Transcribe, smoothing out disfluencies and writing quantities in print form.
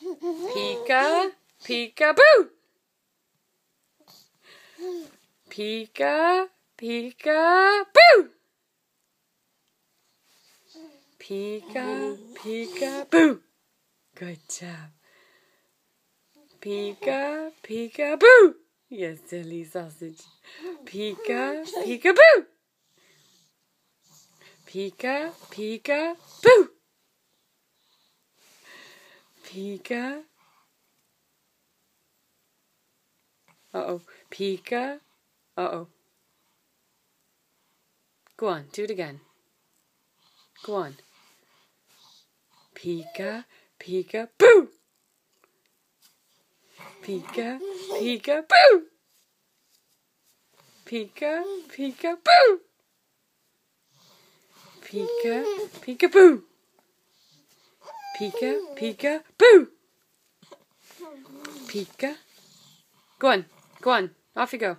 Pika, peekaboo. Pika, peekaboo. Pika, peekaboo. Good job. Pika, peekaboo. Yes, silly sausage. Pika, peekaboo. Pika, peekaboo. Pika. Uh-oh. Pika. Uh-oh. Go on. Do it again. Go on. Pika, peekaboo. Pika, peekaboo. Pika, peekaboo. Pika, peekaboo. Pika, peekaboo. Pika. Go on. Go on. Off you go.